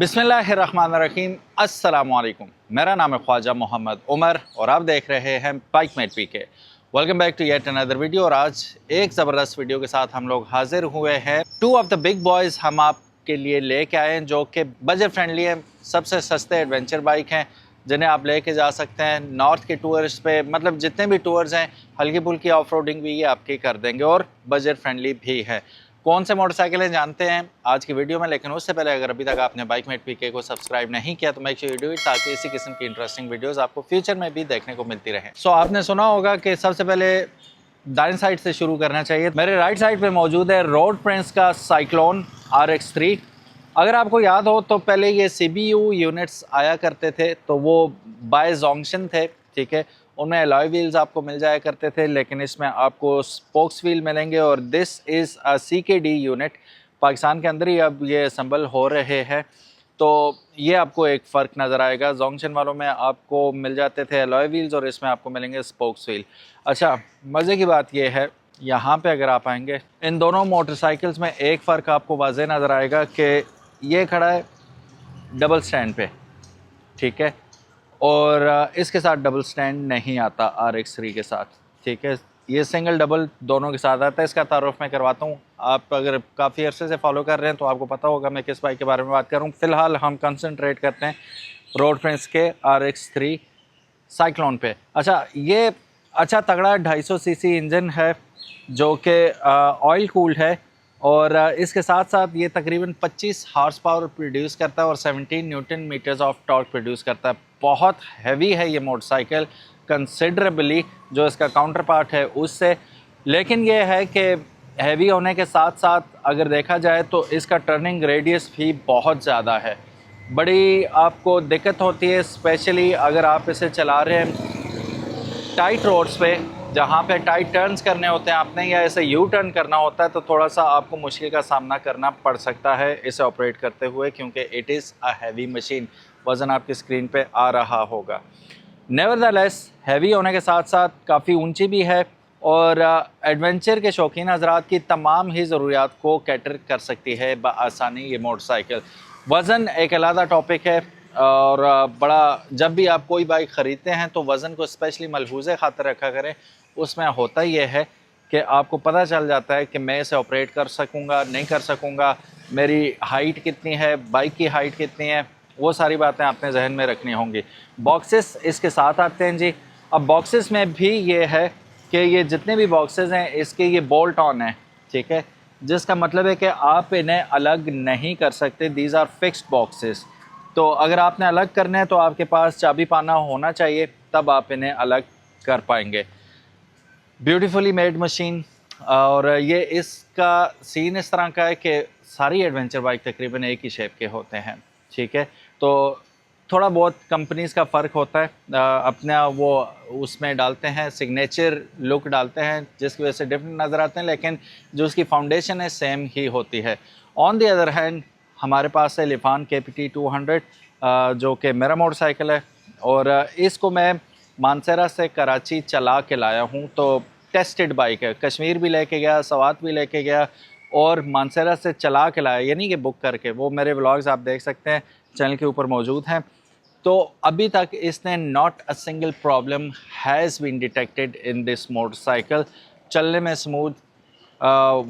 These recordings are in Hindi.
बिस्मिल्लाहिर्रहमानिर्रहीम, अस्सलामुअलैकुम। मेरा नाम है ख्वाजा मोहम्मद उमर और आप देख रहे हैं Bikemate PK. Welcome back to yet another video. और आज एक ज़बरदस्त वीडियो के साथ हम लोग हाजिर हुए हैं। Two of the big boys हम आपके लिए लेके आए हैं जो कि बजट फ्रेंडली है, सबसे सस्ते एडवेंचर बाइक हैं जिन्हें आप लेके जा सकते हैं नॉर्थ के टूर्स पे। मतलब जितने भी टूर्स हैं, हल्की फुल्की ऑफ रोडिंग भी ये आपकी कर देंगे और बजट फ्रेंडली भी है। कौन से मोटरसाइकिल हैं जानते हैं आज की वीडियो में, लेकिन उससे पहले अगर अभी तक आपने बाइकमेट पीके को सब्सक्राइब नहीं किया तो make sure you do it, ताकि इसी किस्म की इंटरेस्टिंग वीडियोस आपको फ्यूचर में भी देखने को मिलती रहे। सो आपने सुना होगा कि सबसे पहले दाएं साइड से शुरू करना चाहिए। मेरे राइट साइड पे मौजूद है रोड प्रिंस का साइक्लोन RX3। अगर आपको याद हो तो पहले ये CBU यूनिट्स आया करते थे, तो वो बाय जोंक्शन थे, ठीक है। उनमें अलॉय व्हील्स आपको मिल जाया करते थे, लेकिन इसमें आपको स्पोक्स व्हील मिलेंगे और this is a CKD unit. Pakistan के अंदर ही अब ये असम्बल हो रहे हैं, तो ये आपको एक फ़र्क नज़र आएगा। जोंक्शन वालों में आपको मिल जाते थे अलॉय व्हील्स और इसमें आपको मिलेंगे स्पोक्स व्हील। अच्छा, मज़े की बात ये है, यहाँ पे अगर आप आएंगे इन दोनों मोटरसाइकिल्स में एक फ़र्क आपको वाज़े नज़र आएगा कि ये खड़ा है डबल स्टैंड पे, ठीक है, और इसके साथ डबल स्टैंड नहीं आता RX3 के साथ, ठीक है। ये सिंगल डबल दोनों के साथ आता है। इसका तारुफ मैं करवाता हूँ। आप अगर काफ़ी अरसे से फॉलो कर रहे हैं तो आपको पता होगा मैं किस बाइक के बारे में बात कर रहा हूँ। फ़िलहाल हम कंसंट्रेट करते हैं रोड प्रिंस के RX3 साइक्लोन पे। अच्छा, ये अच्छा तगड़ा 250 सीसी इंजन है जो कि ऑयल कूल्ड है, और इसके साथ साथ ये तकरीबन 25 हॉर्स पावर प्रोड्यूस करता है और 17 newton meters of torque produce करता है। बहुत हैवी है ये मोटरसाइकिल कंसिडरेबली, जो इसका काउंटर पार्ट है उससे। लेकिन ये है कि हैवी होने के साथ साथ अगर देखा जाए तो इसका टर्निंग रेडियस भी बहुत ज़्यादा है। बड़ी आपको दिक्कत होती है, स्पेशली अगर आप इसे चला रहे हैं टाइट रोड्स पे, जहाँ पे टाइट टर्न्स करने होते हैं आपने, या ऐसे यू टर्न करना होता है, तो थोड़ा सा आपको मुश्किल का सामना करना पड़ सकता है इसे ऑपरेट करते हुए, क्योंकि it is a heavy machine. वज़न आपकी स्क्रीन पे आ रहा होगा। नेवरदलेस हैवी होने के साथ साथ काफ़ी ऊंची भी है और एडवेंचर के शौकीन हजरात की तमाम ही ज़रूरियात को कैटर कर सकती है बआसानी ये मोटरसाइकिल। वज़न एक अलग टॉपिक है, और बड़ा जब भी आप कोई बाइक ख़रीदते हैं तो वज़न को स्पेशली मलहूज़े खातर रखा करें। उसमें होता ये है कि आपको पता चल जाता है कि मैं इसे ऑपरेट कर सकूँगा नहीं कर सकूँगा, मेरी हाइट कितनी है, बाइक की हाइट कितनी है, वो सारी बातें आपने जहन में रखनी होंगी। बॉक्सेस इसके साथ आते हैं जी। अब बॉक्सेस में भी ये है कि ये जितने भी बॉक्सेस हैं इसके ये बोल्ट ऑन है, ठीक है, जिसका मतलब है कि आप इन्हें अलग नहीं कर सकते। These are fixed boxes. तो अगर आपने अलग करने हैं तो आपके पास चाबी पाना होना चाहिए, तब आप इन्हें अलग कर पाएंगे। Beautifully made machine. और ये इसका सीन इस तरह का है कि सारी एडवेंचर बाइक तकरीबन एक ही शेप के होते हैं, ठीक है। तो थोड़ा बहुत कंपनीज़ का फ़र्क होता है, अपना वो उसमें डालते हैं, सिग्नेचर लुक डालते हैं, जिसकी वजह से डिफरेंट नज़र आते हैं, लेकिन जो उसकी फाउंडेशन है सेम ही होती है। ऑन दी अदर हैंड हमारे पास है लिफान KPT 200, जो कि मेरा मोटरसाइकिल है, और इसको मैं मानसरा से कराची चला के लाया हूँ। तो टेस्टेड बाइक है, कश्मीर भी लेके गया, सवात भी लेके गया और मानसरा से चला के लाया, यानी कि बुक करके। वो मेरे व्लॉग्स आप देख सकते हैं, चैनल के ऊपर मौजूद हैं। तो अभी तक इसने not a single problem has been detected in this motorcycle. चलने में स्मूथ।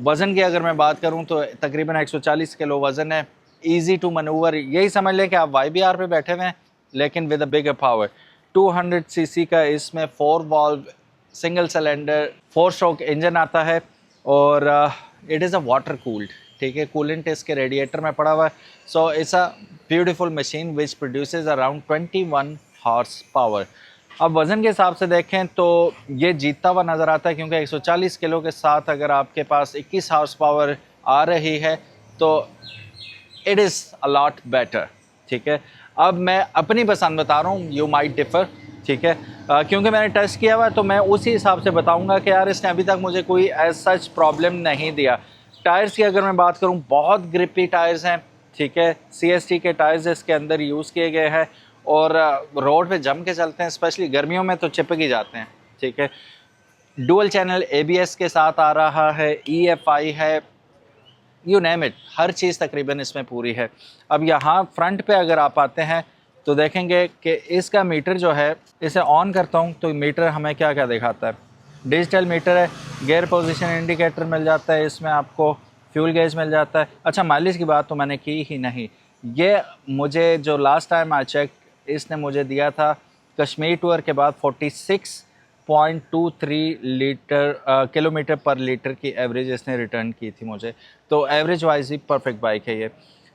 वज़न की अगर मैं बात करूं तो तकरीबन 140 किलो वज़न है। इजी टू मनूवर, यही समझ लें कि आप YBR पे बैठे हुए हैं, लेकिन with a bigger power. 200 CC का इसमें 4 valve single cylinder 4 stroke engine आता है, और it is a water cooled, ठीक है। कूलेंट इसके रेडिएटर में पड़ा हुआ है। So it's a beautiful machine which produces around 21 horse power. अब वज़न के हिसाब से देखें तो ये जीतता हुआ नज़र आता है, क्योंकि 140 किलो के साथ अगर आपके पास 21 हॉर्स पावर आ रही है तो it is a lot better, ठीक है। अब मैं अपनी पसंद बता रहा हूँ, यू माइट डिफ़र, ठीक है, क्योंकि मैंने टेस्ट किया हुआ है, तो मैं उसी हिसाब से बताऊँगा कि यार इसने अभी तक मुझे कोई एज सच प्रॉब्लम नहीं दिया। टायर्स की अगर मैं बात करूँ, बहुत ग्रिपी टायर्स हैं, ठीक है। CST के टायर्स इसके अंदर यूज़ किए गए हैं और रोड पे जम के चलते हैं, स्पेशली गर्मियों में तो चिपक ही जाते हैं, ठीक है। डुअल चैनल ABS के साथ आ रहा है, EFI है, यू नेम इट, हर चीज़ तकरीबन इसमें पूरी है। अब यहाँ फ्रंट पे अगर आप आते हैं तो देखेंगे कि इसका मीटर जो है, इसे ऑन करता हूँ तो मीटर हमें क्या क्या दिखाता है। डिजिटल मीटर है, गियर पोजीशन इंडिकेटर मिल जाता है, इसमें आपको फ्यूल गेज मिल जाता है। अच्छा, माइलेज की बात तो मैंने की ही नहीं। ये मुझे जो लास्ट टाइम आई चेक, इसने मुझे दिया था कश्मीर टूर के बाद 46.23 किलोमीटर पर लीटर की एवरेज इसने रिटर्न की थी मुझे। तो एवरेज वाइज ही परफेक्ट बाइक है ये।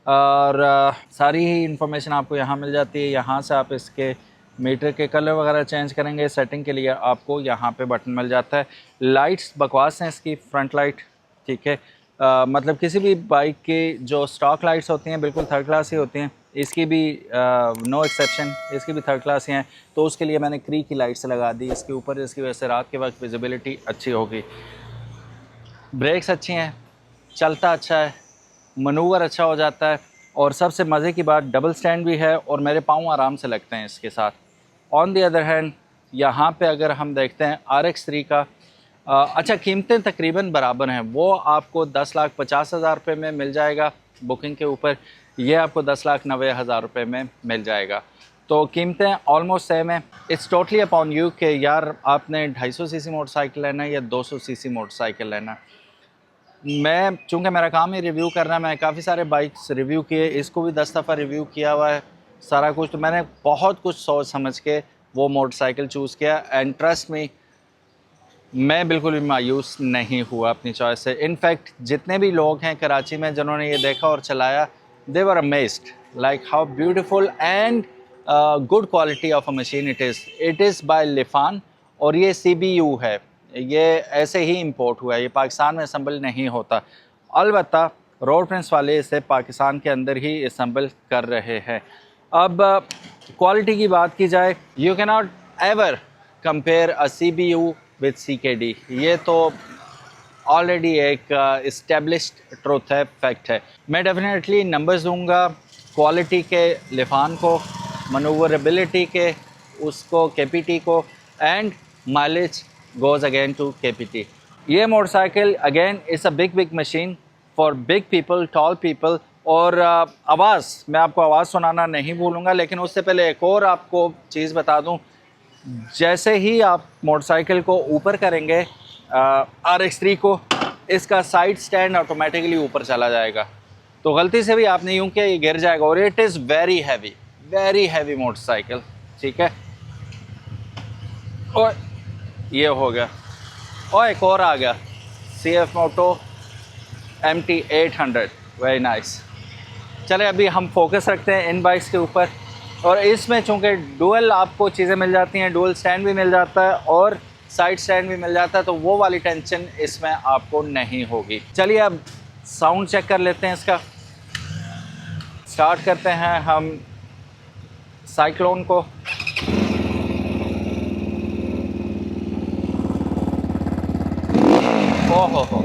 और सारी ही इन्फॉर्मेशन आपको यहाँ मिल जाती है। यहाँ से आप इसके मीटर के कलर वगैरह चेंज करेंगे, सेटिंग के लिए आपको यहाँ पे बटन मिल जाता है। लाइट्स बकवास हैं इसकी, फ्रंट लाइट, ठीक है। मतलब किसी भी बाइक की जो स्टॉक लाइट्स होती हैं बिल्कुल थर्ड क्लास ही होती हैं, इसकी भी नो एक्सेप्शन, इसकी भी थर्ड क्लास ही हैं। तो उसके लिए मैंने क्री की लाइट्स लगा दी इसके ऊपर, जिसकी वजह से रात के वक्त विजिबिलिटी अच्छी होगी। ब्रेक्स अच्छी हैं, चलता अच्छा है, मनूवर अच्छा हो जाता है, और सबसे मज़े की बात डबल स्टैंड भी है और मेरे पाँव आराम से लगते हैं इसके साथ। ऑन दी अदर हैंड यहाँ पे अगर हम देखते हैं RX3 का, अच्छा कीमतें तकरीबन बराबर हैं। वो आपको 10,50,000 रुपये में मिल जाएगा बुकिंग के ऊपर, ये आपको 10,90,000 रुपये में मिल जाएगा। तो कीमतें ऑलमोस्ट सेम है। इट्स टोटली अपॉन यू कि यार आपने 250 सीसी मोटरसाइकिल लेना है या 200 सीसी मोटरसाइकिल लेना है। मैं चूँकि मेरा काम ही रिव्यू करना है, मैं काफ़ी सारे बाइक्स रिव्यू किए, इसको भी 10 दफ़ा रिव्यू किया हुआ है सारा कुछ। तो मैंने बहुत कुछ सोच समझ के वो मोटरसाइकिल चूज़ किया, एंड ट्रस्ट मी मैं बिल्कुल भी मायूस नहीं हुआ अपनी चॉइस से। इनफैक्ट जितने भी लोग हैं कराची में जिन्होंने ये देखा और चलाया, they were amazed like how beautiful and good quality of a machine it is by Lifan, और ये CBU है, ये ऐसे ही इंपोर्ट हुआ है, ये पाकिस्तान में असम्बल नहीं होता। अलबत्ता रोड प्रिंस वाले इसे पाकिस्तान के अंदर ही असम्बल कर रहे हैं। अब क्वालिटी की बात की जाए, you can not ever compare a CBU with CKD, ये तो ऑलरेडी एक इस्टेब्लिश्ड ट्रुथ है, फैक्ट है। मैं डेफिनेटली नंबर्स दूंगा क्वालिटी के लिफान को, मनूवरेबिलिटी के उसको, KPT को, and mileage goes again to KPT। ये motorcycle again is a big machine for big people, tall people. और आवाज़, मैं आपको आवाज़ सुनाना नहीं भूलूंगा, लेकिन उससे पहले एक और आपको चीज़ बता दूं। जैसे ही आप मोटरसाइकिल को ऊपर करेंगे RX3 को, इसका साइड स्टैंड ऑटोमेटिकली ऊपर चला जाएगा। तो गलती से भी आपने यूँ किया ये गिर जाएगा, और it is very heavy motorcycle, ठीक है। और ये हो गया, और एक और आ गया CF मोटो MT800, वेरी नाइस। चले अभी हम फोकस रखते हैं इन बाइक्स के ऊपर। और इसमें चूँकि डुअल आपको चीज़ें मिल जाती हैं, डुअल स्टैंड भी मिल जाता है और साइड स्टैंड भी मिल जाता है, तो वो वाली टेंशन इसमें आपको नहीं होगी। चलिए अब साउंड चेक कर लेते हैं इसका। स्टार्ट करते हैं हम साइक्लोन को। हो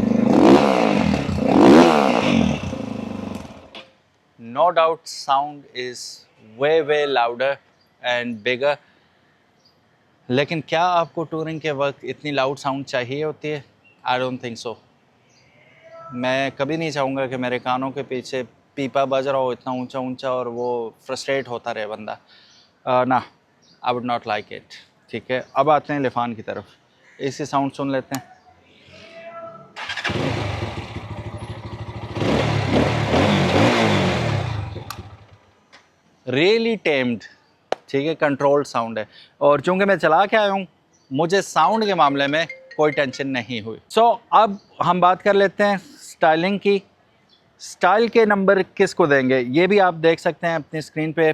no doubt sound is way louder and bigger, लेकिन क्या आपको टूरिंग के वक्त इतनी लाउड साउंड चाहिए होती है? I don't think so. मैं कभी नहीं चाहूँगा कि मेरे कानों के पीछे पीपा बज रहा हो इतना ऊंचा ऊंचा और वो फ्रस्ट्रेट होता रहे बंदा, ना, I would not like it. ठीक है, अब आते हैं लिफान की तरफ, इसी साउंड सुन लेते हैं। रियली टेम्ड, ठीक है, कंट्रोल्ड साउंड है। और चूँकि मैं चला के आया हूँ, मुझे साउंड के मामले में कोई टेंशन नहीं हुई। सो अब हम बात कर लेते हैं स्टाइलिंग की। स्टाइल के नंबर किसको देंगे ये भी आप देख सकते हैं अपनी स्क्रीन पे।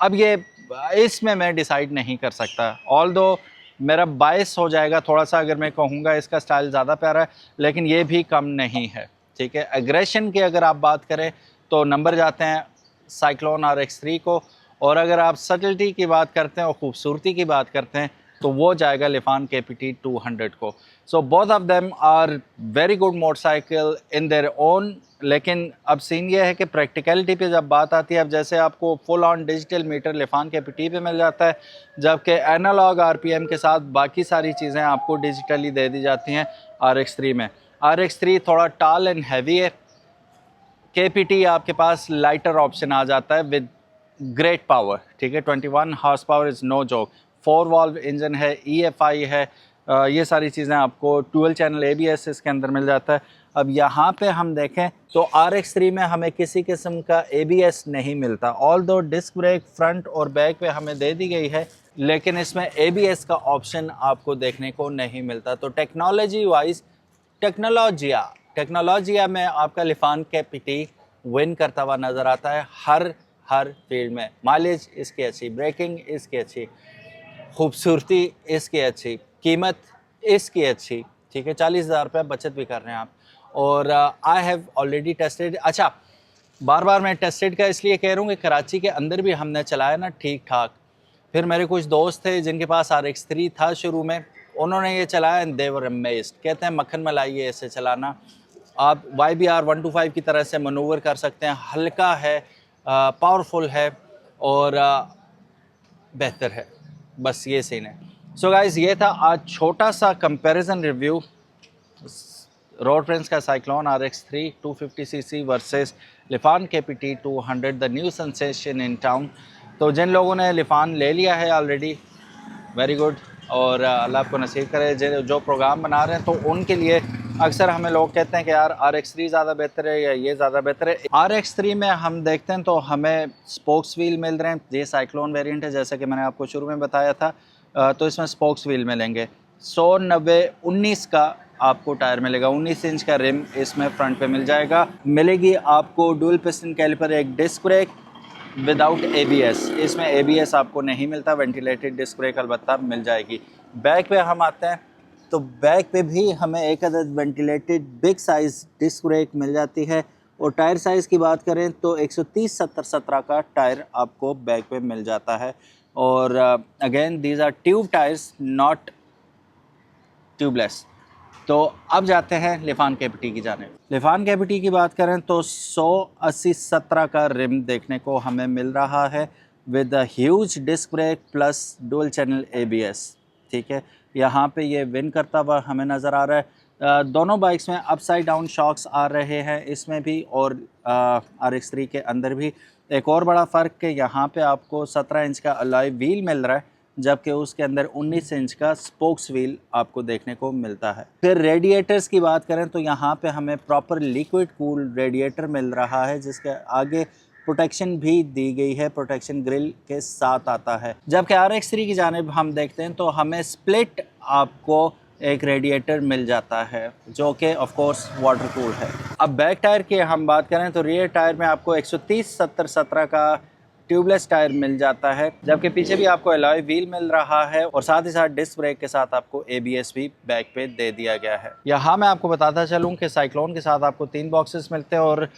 अब ये इसमें मैं डिसाइड नहीं कर सकता, ऑल्दो मेरा बायस हो जाएगा थोड़ा सा अगर मैं कहूँगा इसका स्टाइल ज़्यादा प्यारा है, लेकिन ये भी कम नहीं है, ठीक है। एग्रेशन की अगर आप बात करें तो नंबर जाते हैं साइक्लोन RX3 को, और अगर आप सटलिटी की बात करते हैं और ख़ूबसूरती की बात करते हैं तो वो जाएगा लिफान KPT 200 को। So both of them are very good motorcycle in their own. लेकिन अब सीन ये है कि प्रैक्टिकलिटी पे जब बात आती है, अब जैसे आपको full on digital meter Lifan KPT पे मिल जाता है, जबकि एनालॉग RPM के साथ बाकी सारी चीज़ें आपको डिजिटली दे दी जाती हैं RX3 में। RX3 थोड़ा टाल एंड हैवी है, KPT आपके पास लाइटर ऑप्शन आ जाता है विद ग्रेट पावर, ठीक है। 21 horse power is no joke. 4 valve engine है, EFI है, ये सारी चीज़ें आपको। 12 चैनल ABS इसके अंदर मिल जाता है। अब यहाँ पे हम देखें तो RX3 में हमें किसी किस्म का ABS नहीं मिलता। ऑल्दो डिस्क ब्रेक फ्रंट और बैक पे हमें दे दी गई है, लेकिन इसमें ABS का ऑप्शन आपको देखने को नहीं मिलता। तो टेक्नोलॉजी वाइज टेक्नोलॉजिया में आपका लिफान KPT विन करता हुआ नज़र आता है हर फील्ड में। माइलेज इसकी अच्छी, ब्रेकिंग इसकी अच्छी, खूबसूरती इसकी अच्छी, कीमत इसकी अच्छी, ठीक है। 40,000 रुपये बचत भी कर रहे हैं आप। और आई हैव ऑलरेडी टेस्टेड। अच्छा, बार बार मैं टेस्टेड का इसलिए कह रहा हूँ कि कराची के अंदर भी हमने चलाया ना ठीक ठाक। फिर मेरे कुछ दोस्त थे जिनके पास RX3 था शुरू में, उन्होंने ये चलाया एंड दे वर अमेज्ड। कहते हैं मक्खन मलाई है ऐसे चलाना। आप YBR 125 की तरह से मनूवर कर सकते हैं। हल्का है, पावरफुल है और बेहतर है। बस ये सीन है। सो गाइस, ये था आज छोटा सा कंपैरिजन रिव्यू रोड प्रिंस का cyclone RX3 250cc versus Lifan KPT 200, the new sensation in town. तो जिन लोगों ने लिफान ले लिया है ऑलरेडी, वेरी गुड, और अल्लाह आपको नसीब करे। जो प्रोग्राम बना रहे हैं तो उनके लिए अक्सर हमें लोग कहते हैं कि यार RX3 ज़्यादा बेहतर है या ये ज़्यादा बेहतर है। RX3 में हम देखते हैं तो हमें स्पोक्स व्हील मिल रहे हैं। ये साइक्लोन वेरिएंट है, जैसा कि मैंने आपको शुरू में बताया था। तो इसमें स्पोक्स व्हील मिलेंगे। 100-90-19 का आपको टायर मिलेगा। 19 इंच का रिम इसमें फ्रंट पे मिल जाएगा। मिलेगी आपको डुअल पिस्टन कैलिपर, एक डिस्क ब्रेक विदाउट ABS। इसमें ABS आपको नहीं मिलता। वेंटिलेटेड डिस्क ब्रेक अलबत्ता मिल जाएगी। बैक पे हम आते हैं तो बैक पे भी हमें एक अदद ventilated big size disc brake मिल जाती है। और टायर साइज़ की बात करें तो 130-70-17 का टायर आपको बैक पे मिल जाता है। और again these are tube tyres, not tubeless. तो अब जाते हैं लिफान KPT की जानिब। लिफान KPT की बात करें तो 180-17 का रिम देखने को हमें मिल रहा है with a huge disc brake plus dual channel ABS, ठीक है। यहाँ पे ये विन करता हुआ हमें नज़र आ रहा है। दोनों बाइक्स में अपसाइड डाउन शॉक्स आ रहे हैं, इसमें भी और RX3 के अंदर भी। एक और बड़ा फ़र्क कि यहाँ पे आपको 17 इंच का अलॉय व्हील मिल रहा है, जबकि उसके अंदर 19 इंच का स्पोक्स व्हील आपको देखने को मिलता है। फिर रेडिएटर्स की बात करें तो यहाँ पे हमें प्रॉपर लिक्विड कूल रेडिएटर मिल रहा है, जिसके आगे प्रोटेक्शन भी दी गई है, प्रोटेक्शन ग्रिल के साथ आता है। जबकि RX3 की जानिब हम देखते हैं तो हमें स्प्लिट आपको एक रेडिएटर मिल जाता है, जो कि ऑफ कोर्स वाटर कूल है। अब बैक टायर की हम बात करें तो रियर टायर में आपको 130-70-17 का ट्यूबलेस टायर मिल जाता है, जबकि पीछे भी आपको अलॉय व्हील मिल रहा है और साथ ही साथ डिस्क ब्रेक के साथ आपको ABS भी बैक पे दे दिया गया है। यहाँ मैं आपको बताता चलूँ कि साइक्लोन के साथ आपको 3 बॉक्सेस मिलते हैं और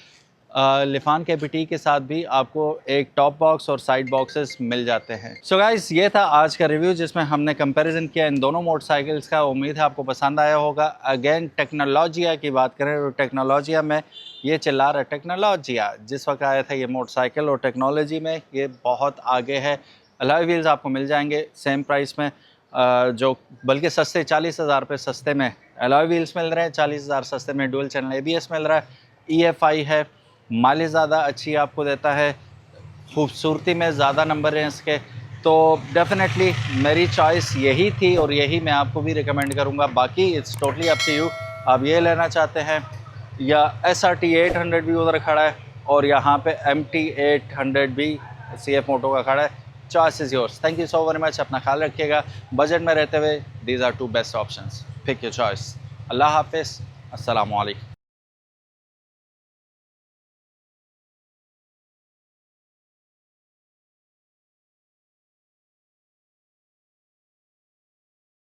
लिफान KPT के साथ भी आपको एक टॉप बॉक्स और साइड बॉक्सेस मिल जाते हैं। सो गाइस, ये था आज का रिव्यू जिसमें हमने कंपैरिजन किया इन दोनों मोटरसाइकिल्स का। उम्मीद है आपको पसंद आया होगा। अगेन टेक्नोलॉजिया की बात करें तो टेक्नोलॉजिया में ये चिल्ला रहा है टेक्नोलॉजिया, जिस वक्त आया था ये मोटरसाइकिल, और टेक्नोलॉजी में ये बहुत आगे है। अलॉय व्हील्स आपको मिल जाएंगे सेम प्राइस में, जो बल्कि सस्ते 40,000 रुपये सस्ते में अलॉय व्हील्स मिल रहे हैं, 40,000 सस्ते में डुअल चैनल ABS मिल रहा है, EFI है, माइलेज ज़्यादा अच्छी आपको देता है, खूबसूरती में ज़्यादा नंबर हैं इसके। तो डेफिनेटली मेरी चॉइस यही थी और यही मैं आपको भी रिकमेंड करूँगा। बाकी it's totally up to you, आप ये लेना चाहते हैं या SRT 800 भी उधर खड़ा है और यहाँ पे MT 800 भी CF मोटो का खड़ा है। Choice is yours. Thank you so very much. अपना ख्याल रखिएगा। बजट में रहते हुए these are 2 best options, pick your choice. अल्लाह हाफिज़, अस्सलामु अलैकुम।